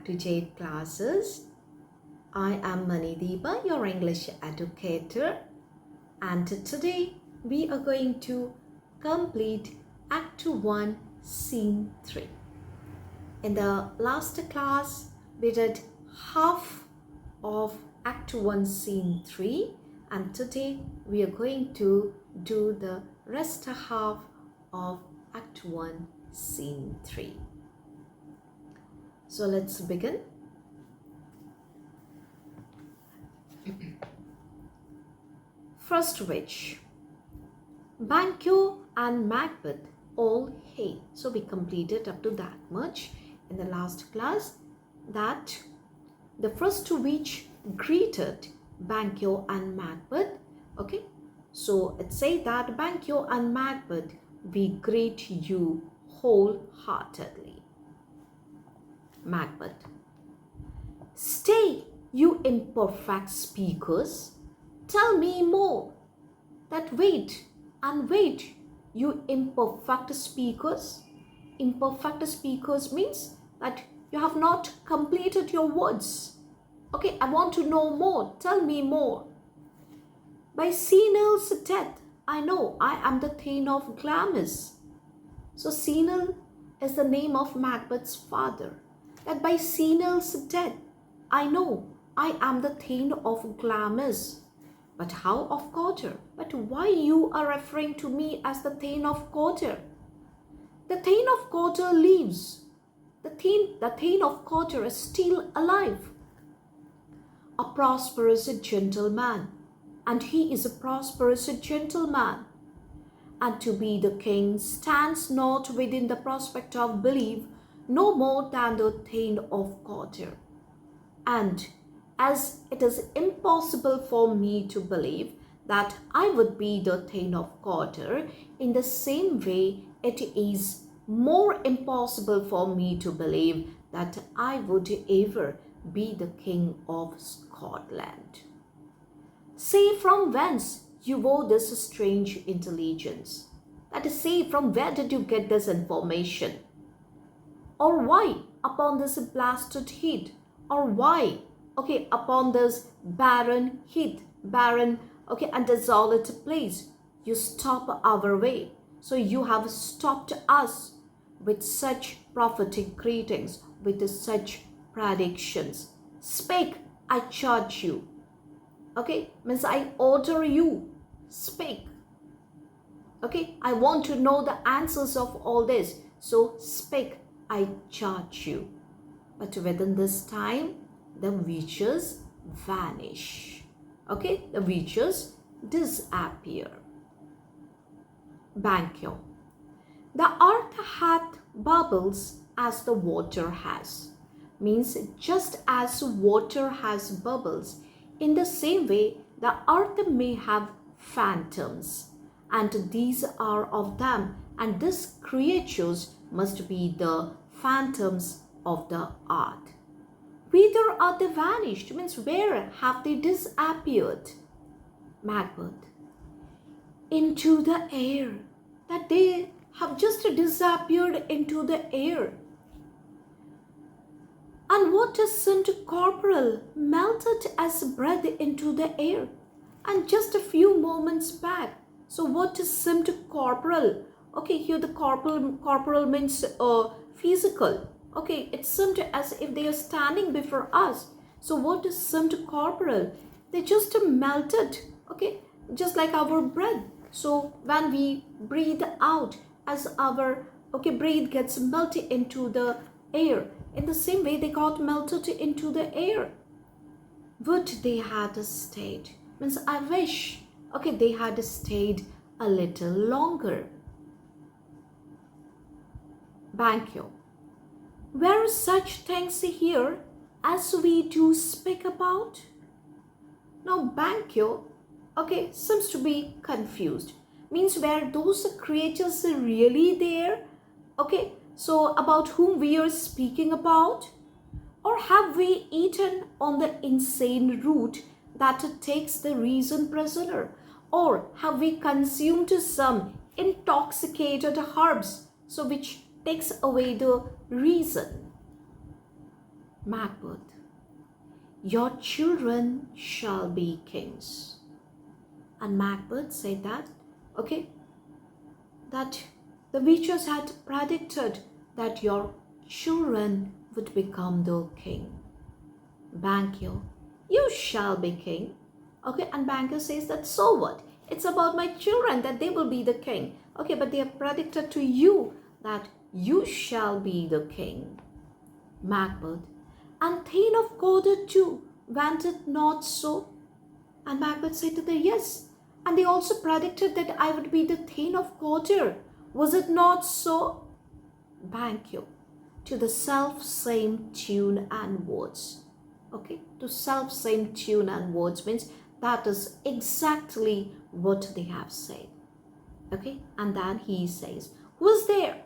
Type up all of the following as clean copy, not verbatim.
to Jade Classes. I am Manideepa, your English educator, and today we are going to complete Act 1, Scene 3. In the last class, we did half of Act 1, Scene 3, and today we are going to do the rest half of Act 1, Scene 3. So let's begin. First witch. Banquo and Macbeth all hate. So we completed up to that much in the last class, that the first witch greeted Banquo and Macbeth. Okay, so it says that Banquo and Macbeth, we greet you wholeheartedly. Macbeth. Stay, you imperfect speakers. Tell me more. That wait and wait, you imperfect speakers. Imperfect speakers means that you have not completed your words. Okay, I want to know more. Tell me more. By Senil's death, I know I am the Thane of Glamis. So Senil is the name of Macbeth's father. That by Senil's death, I know I am the Thane of Glamis. But how of Cotter? But why you are referring to me as the Thane of Cotter? The Thane of Cotter lives. The Thane of Cotter is still alive. A prosperous gentleman, and he is a prosperous gentleman. And to be the king stands not within the prospect of belief, no more than the Thane of Cotter. And as it is impossible for me to believe that I would be the Thane of Cotter, in the same way it is more impossible for me to believe that I would ever be the King of Scotland. Say from whence you owe this strange intelligence. That is, say from where did you get this information? Or why upon this blasted heath? Or why, okay, upon this barren heath, barren, okay, and desolate place, you stop our way. So you have stopped us with such prophetic greetings, with such predictions. Speak, I charge you. Okay, means I order you. Speak. Okay, I want to know the answers of all this. So speak, I charge you. But within this time, the witches vanish. Okay, the witches disappear. Banquo. The earth hath bubbles as the water has. Means just as water has bubbles, in the same way the earth may have phantoms, and these are of them, and these creatures must be the phantoms of the earth. Whither are they vanished? Means where have they disappeared? Macbeth. Into the air. That they have just disappeared into the air. And what is sent corporal melted as breath into the air. And just a few moments back. So what is sent corporal? Okay, here the corporal means physical. Okay, it's seemed as if they are standing before us. So what is seemed corporal? They just melted. Okay, just like our breath. So when we breathe out, as our breath gets melted into the air, in the same way they got melted into the air. Would they had stayed? Means I wish. Okay, they had stayed a little longer. Banquo. Were such things here as we do speak about? Now Banquo, okay, seems to be confused. Means were those creatures really there? Okay, so about whom we are speaking about? Or have we eaten on the insane root that takes the reason prisoner? Or have we consumed some intoxicated herbs, so which takes away the reason? Macbeth, your children shall be kings. And Macbeth said that, okay, that the witches had predicted that your children would become the king. Banquo, you shall be king. Okay, and Banquo says that, so what? It's about my children that they will be the king. Okay, but they have predicted to you that you shall be the king. Macbeth, and Thane of Cawdor too, went it not so? And Macbeth said to them, yes, and they also predicted that I would be the Thane of Cawdor. Was it not so? Banquo, to the self-same tune and words. Okay, to self-same tune and words means that is exactly what they have said. Okay, and then he says, who's there?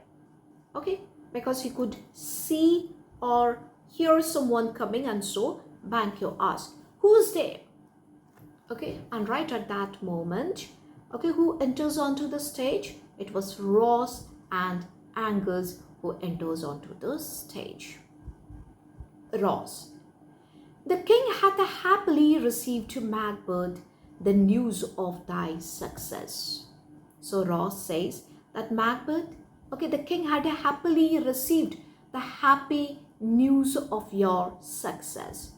Okay, because he could see or hear someone coming, and so Banquo asked, who's there? Okay, and right at that moment, okay, who enters onto the stage? It was Ross and Angus who enters onto the stage. Ross. The king hath happily received to Macbeth the news of thy success. So Ross says that Macbeth, okay, the king had happily received the happy news of your success.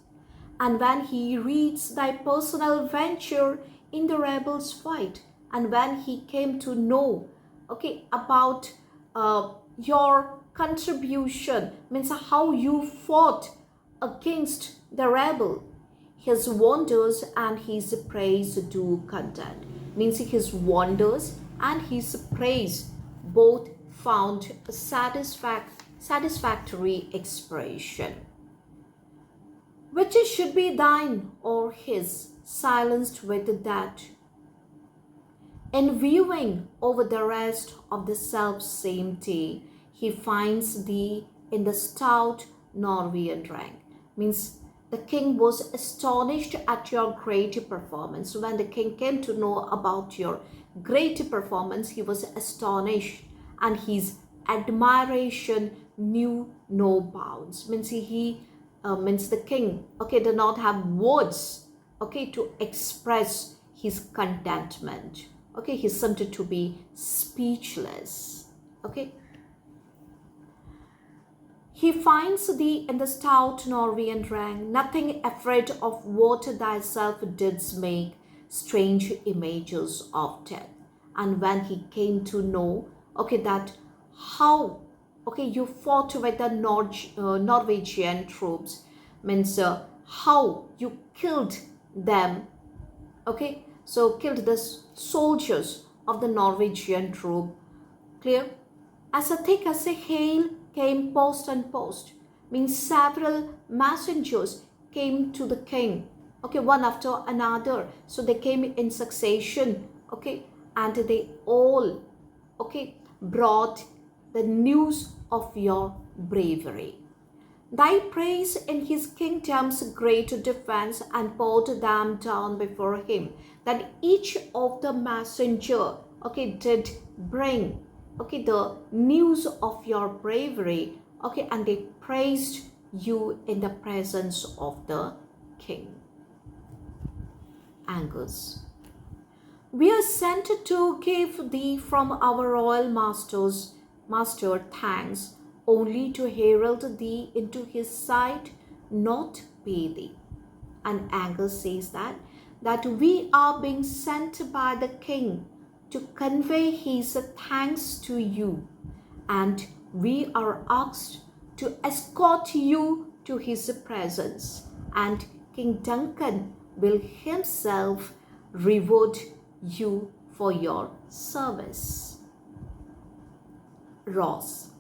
And when he reads thy personal venture in the rebels' fight, and when he came to know, okay, about your contribution, means how you fought against the rebel, his wonders and his praise do content. Means his wonders and his praise both found a satisfactory expression. Which should be thine or his, silenced with that. In viewing over the rest of the self-same day, he finds thee in the stout Norwegian rank. Means the king was astonished at your great performance. When the king came to know about your great performance, he was astonished, and his admiration knew no bounds. Means means the king, okay, did not have words, okay, to express his contentment. Okay, he seemed to be speechless. Okay. He finds thee in the stout Norwegian rank, nothing afraid of what thyself didst make strange images of death. And when he came to know, okay, that how, okay, you fought with the Norwegian troops, means how you killed them, okay, so killed the soldiers of the Norwegian troop, clear? As a thick as a hail came post and post, means several messengers came to the king, okay, one after another. So they came in succession, okay, and they all, okay, brought the news of your bravery. Thy praise in his kingdom's great defense, and poured them down before him, that each of the messenger, okay, did bring, okay, the news of your bravery, okay, and they praised you in the presence of the king. Angus. We are sent to give thee from our royal master thanks, only to herald thee into his sight, not pay thee. And Angus says that we are being sent by the king to convey his thanks to you, and we are asked to escort you to his presence, and King Duncan will himself reward you for your service. Ross.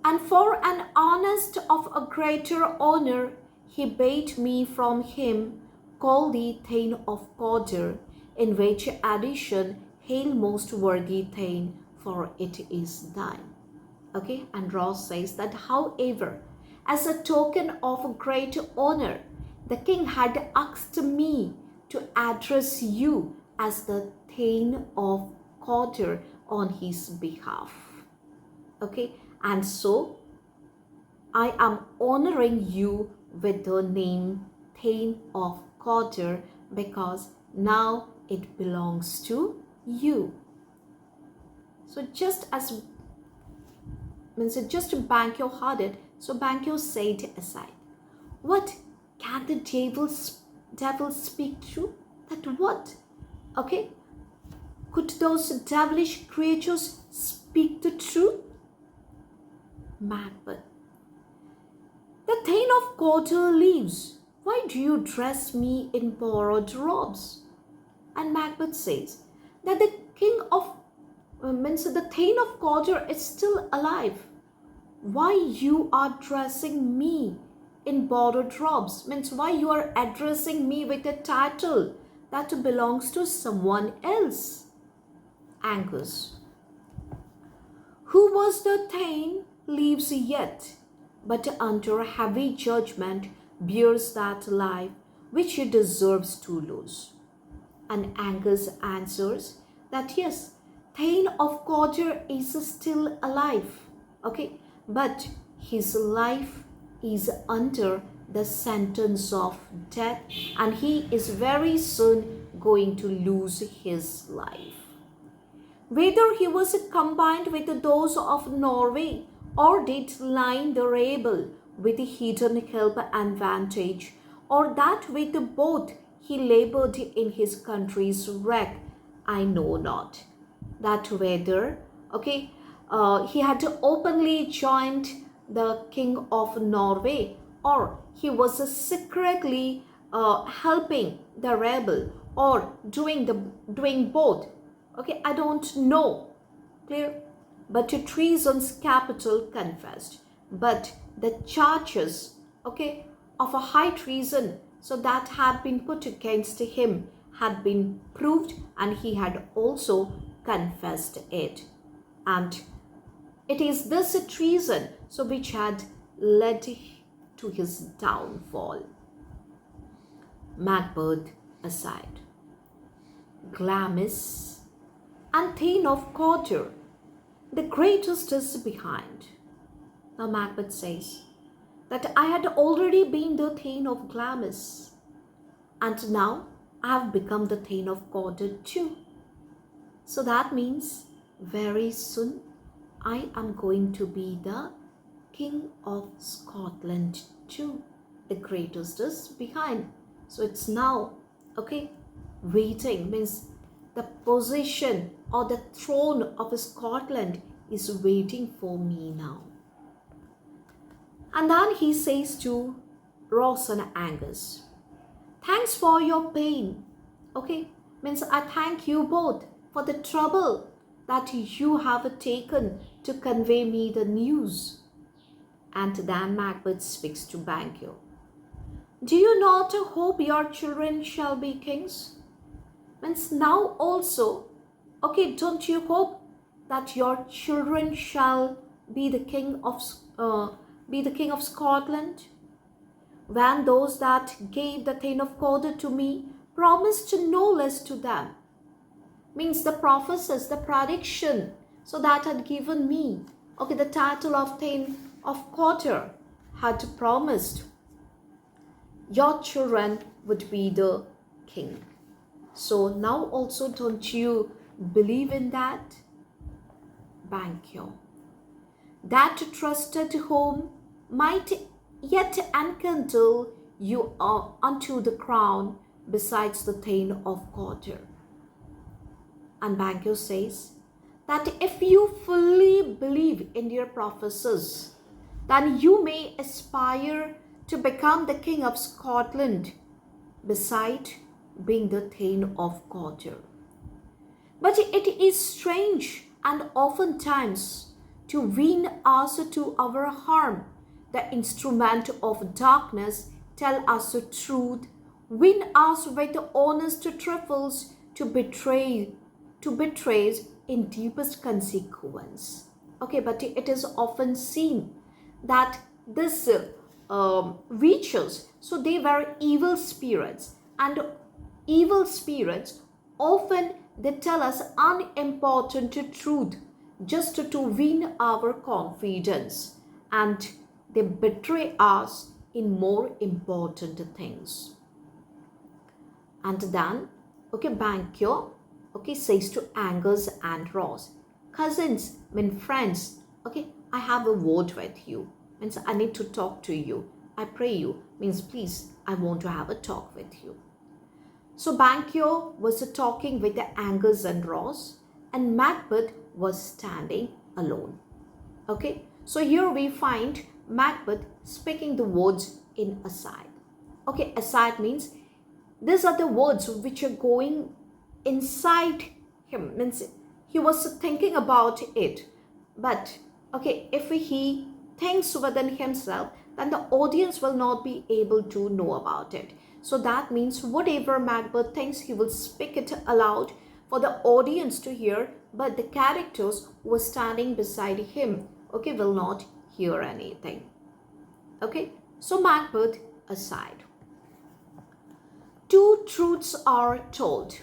And for an honest of a greater honor, he bade me from him call thee Thane of Cawdor, in which addition, hail most worthy Thane, for it is thine. Okay, and Ross says that, however, as a token of great honor, the king had asked me to address you as the Thane of Cawdor on his behalf. Okay, and so I am honoring you with the name Thane of Quarter because now it belongs to you. So just to Banquo heard it, so Banquo said aside, what can the devil speak true? That what? Okay, could those devilish creatures speak the truth? Macbeth. The Thane of Quarter leaves. Why do you dress me in borrowed robes? And Macbeth says that the king of means the Thane of Quarter is still alive. Why you are dressing me in borrowed robes? Means why you are addressing me with a title that belongs to someone else? Angus. Who was the Thane lives yet, but under heavy judgment bears that life which he deserves to lose. And Angus answers that yes, Thane of Quarter is still alive, okay, but his life is under the sentence of death and he is very soon going to lose his life. Whether he was combined with those of Norway or did line the rebel with hidden help and vantage, or that with both he labored in his country's wreck, I know not. That whether, okay, he had openly joined the king of Norway or he was secretly helping the rebel or doing both. Okay, I don't know. Clear? But to treason's capital confessed. But the charges, okay, of a high treason, so that had been put against him, had been proved, and he had also confessed it. And it is this treason, so which had led to his downfall. Macbeth aside. Glamis and Thane of Quarter, the greatest is behind. Now Macbeth says that I had already been the Thane of Glamis, and now I have become the Thane of Quarter too. So that means very soon I am going to be the King of Scotland too. The greatest is behind. So it's now, okay, waiting means the position or the throne of Scotland is waiting for me now. And then he says to Ross and Angus, thanks for your pain. Okay, means I thank you both for the trouble that you have taken to convey me the news. And then Macbeth speaks to Banquo. Do you not hope your children shall be kings? Means now also, okay, don't you hope that your children shall be the king of Scotland? When those that gave the Thane of Quarter to me promised no less to them. Means the prophecies, the prediction, so that had given me, okay, the title of Thane of Quarter had promised your children would be the king. So now also don't you believe in that? Banquo. That trusted home might yet enkindle you unto the crown besides the Thane of Quarter. And Banquo says that if you fully believe in your prophecies, then you may aspire to become the King of Scotland beside being the Thane of Quarter. But it is strange and oftentimes to wean us to our harm. The instrument of darkness tell us the truth, win us with honest trifles to betray in deepest consequence. Okay, but it is often seen that this witches, so they were evil spirits, and evil spirits often they tell us unimportant truth just to win our confidence. And they betray us in more important things. And then, Banquo, says to Angus and Ross, cousins, friends, I have a word with you. Means I need to talk to you. I pray you. Means please, I want to have a talk with you. So Banquo was talking with the Angus and Ross, and Macbeth was standing alone. Okay, so here we find Macbeth speaking the words in aside. Okay, aside means these are the words which are going inside him. Means he was thinking about it. But if he thinks within himself, then the audience will not be able to know about it. So that means whatever Macbeth thinks, he will speak it aloud for the audience to hear, but the characters who are standing beside him, will not hear anything. Okay, so Macbeth aside. Two truths are told,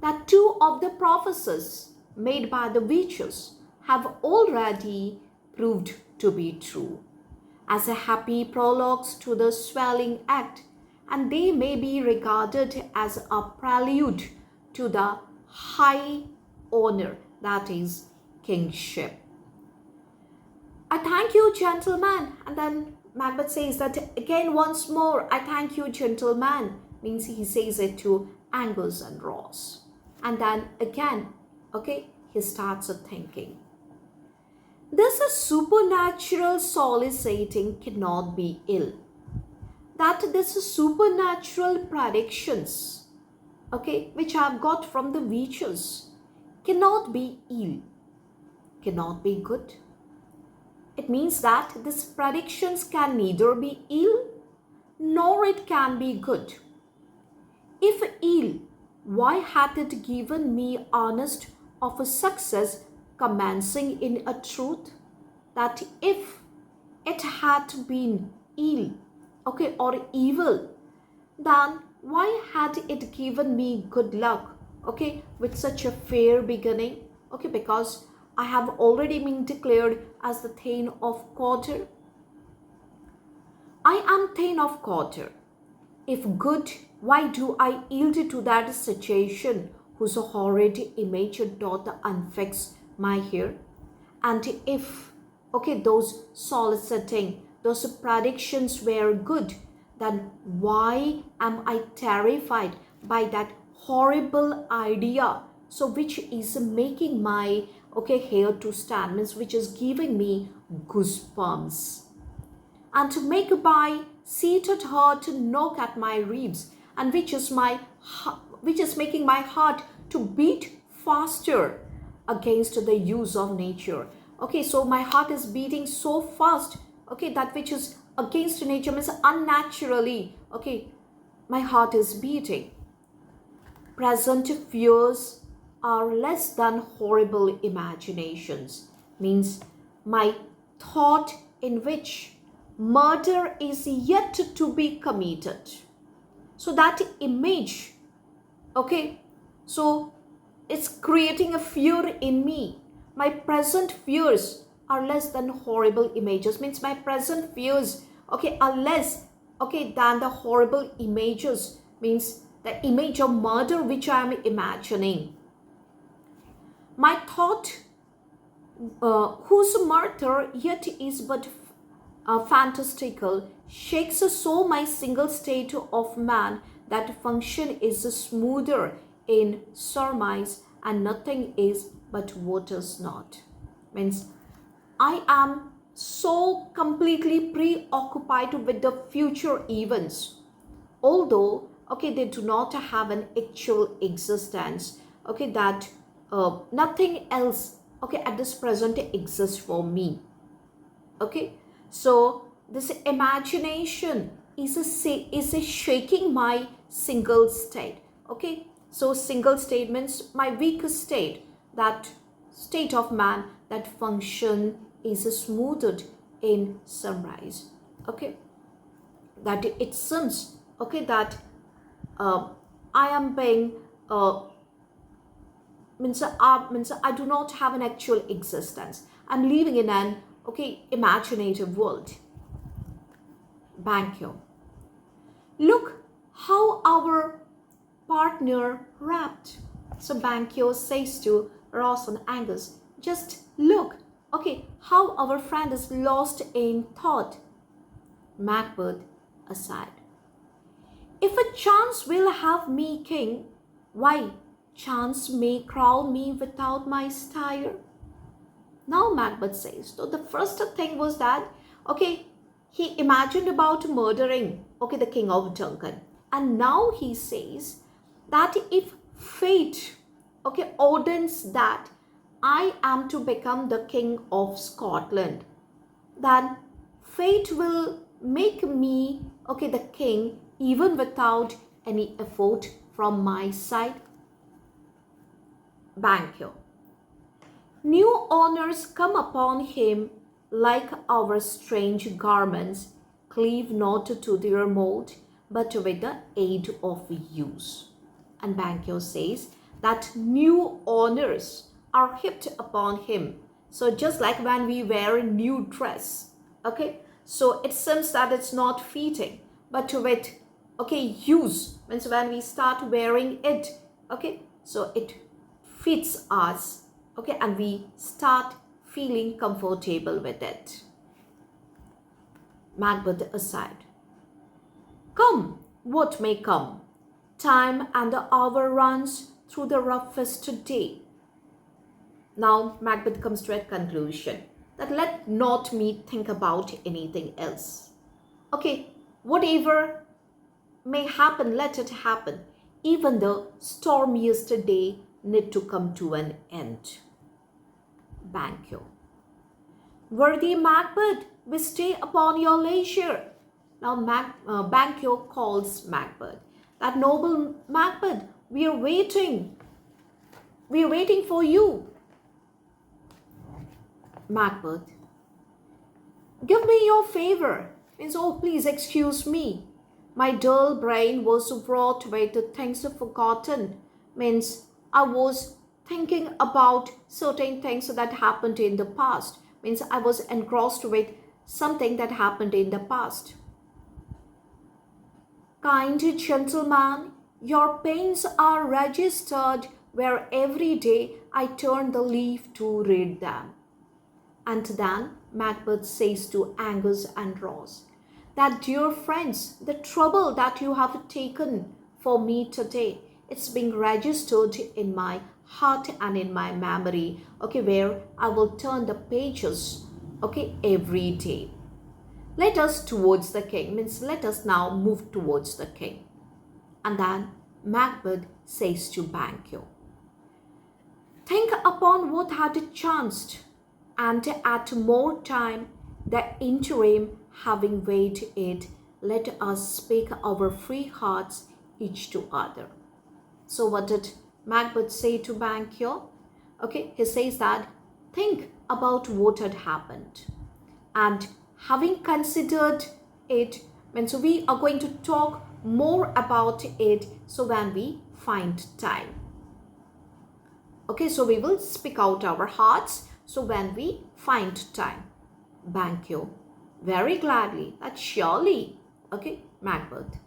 that two of the prophecies made by the witches have already proved to be true, as a happy prologues to the swelling act, and they may be regarded as a prelude to the high honor that is kingship. I thank you, gentlemen. And then Macbeth says that again once more, I thank you, gentlemen. Means he says it to Angus and Ross. And then again, he starts thinking. This is supernatural soliciting cannot be ill. That this is supernatural predictions, which I have got from the witches, cannot be ill, cannot be good. It means that these predictions can neither be ill nor it can be good. If ill, why hath it given me honest of a success commencing in a truth? That if it had been ill, or evil, then why had it given me good luck, with such a fair beginning? Because I have already been declared as the Thane of Quarter. I am Thane of Quarter. If good, why do I yield to that situation whose horrid image doth unfix my hair? And if, those soliciting, those predictions were good, then why am I terrified by that horrible idea, so which is making my hair to stand, means which is giving me goosebumps, and to make my seated heart to knock at my ribs, and which is making my heart to beat faster against the use of nature. So my heart is beating so fast, that which is against nature means unnaturally, my heart is beating. Present fears are less than horrible imaginations, means my thought in which murder is yet to be committed. So that image, so it's creating a fear in me. My present fears are less than horrible images, means my present fears, are less, than the horrible images, means the image of murder which I am imagining. My thought, whose murder yet is but fantastical, shakes so my single state of man that function is smoother in surmise, and nothing is but what is not. Means I am so completely preoccupied with the future events, although they do not have an actual existence, that nothing else at this present exists for me. So this imagination is a shaking my single state. So single state means my weakest state, that state of man that function is smoothed in sunrise. That it seems that I am being means I do not have an actual existence. I'm living in an imaginative world. Banquo. Look how our partner rapped. So Banquo says to Ross and Angus, just look, okay, how our friend is lost in thought. Macbeth aside. If a chance will have me king, why, chance may crown me without my stire. Now Macbeth says, so the first thing was that, okay, he imagined about murdering, okay, the king of Duncan. And now he says that if fate, okay, orders that I am to become the king of Scotland, then fate will make me, okay, the king even without any effort from my side. Banquo. New honors come upon him like our strange garments, cleave not to their mold, but with the aid of use. And Banquo says that new honors are heaped upon him. So just like when we wear a new dress, okay, so it seems that it's not fitting, but with, okay, use means when we start wearing it, okay, so it fits us, okay, and we start feeling comfortable with it. Macbeth aside. Come, what may come. Time and the hour runs through the roughest day. Now Macbeth comes to a conclusion that let not me think about anything else. Okay, whatever may happen, let it happen. Even the stormiest day need to come to an end. Banquo. Worthy Macbeth, we stay upon your leisure. Now Banquo calls Macbeth. That noble Macbeth, we are waiting. We are waiting for you. Macbeth. Give me your favor. Means, oh, please excuse me. My dull brain was wrought with the things forgotten. Means, I was thinking about certain things that happened in the past. Means, I was engrossed with something that happened in the past. Kind gentleman, your pains are registered where every day I turn the leaf to read them. And then Macbeth says to Angus and Ross, that dear friends, the trouble that you have taken for me today, it's being registered in my heart and in my memory, okay, where I will turn the pages, okay, every day. Let us towards the king, means let us now move towards the king. And then Macbeth says to Banquo, think upon what had chanced, and at more time, the interim having weighed it, let us speak our free hearts each to other. So what did Macbeth say to Banquo? Okay, he says that think about what had happened, and having considered it, means we are going to talk more about it so when we find time. Okay, so we will speak out our hearts so when we find time. Banquo, very gladly, that surely, okay, Macbeth.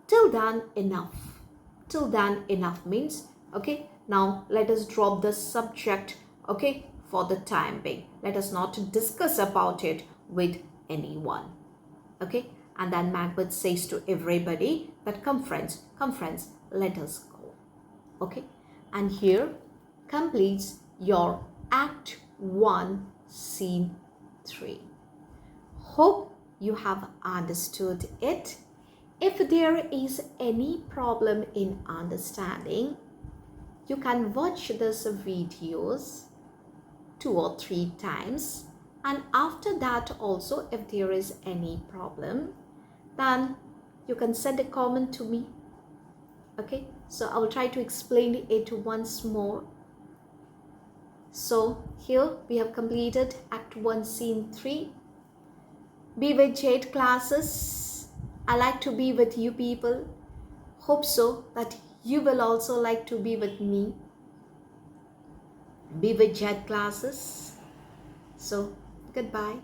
Till then, enough. Till then, enough means, okay, now let us drop the subject, okay, for the time being. Let us not discuss about it with anyone, okay. And then Macbeth says to everybody that come friends, let us go, okay. And here completes your Act 1, Scene 3. Hope you have understood it. If there is any problem in understanding, you can watch these videos 2 or 3 times, and after that also, if there is any problem, then you can send a comment to me, okay. So I will try to explain it once more. So here we have completed Act 1, Scene 3. Be with Jade classes. I like to be with you people. Hope so that you will also like to be with me. Be with Jade classes. So goodbye.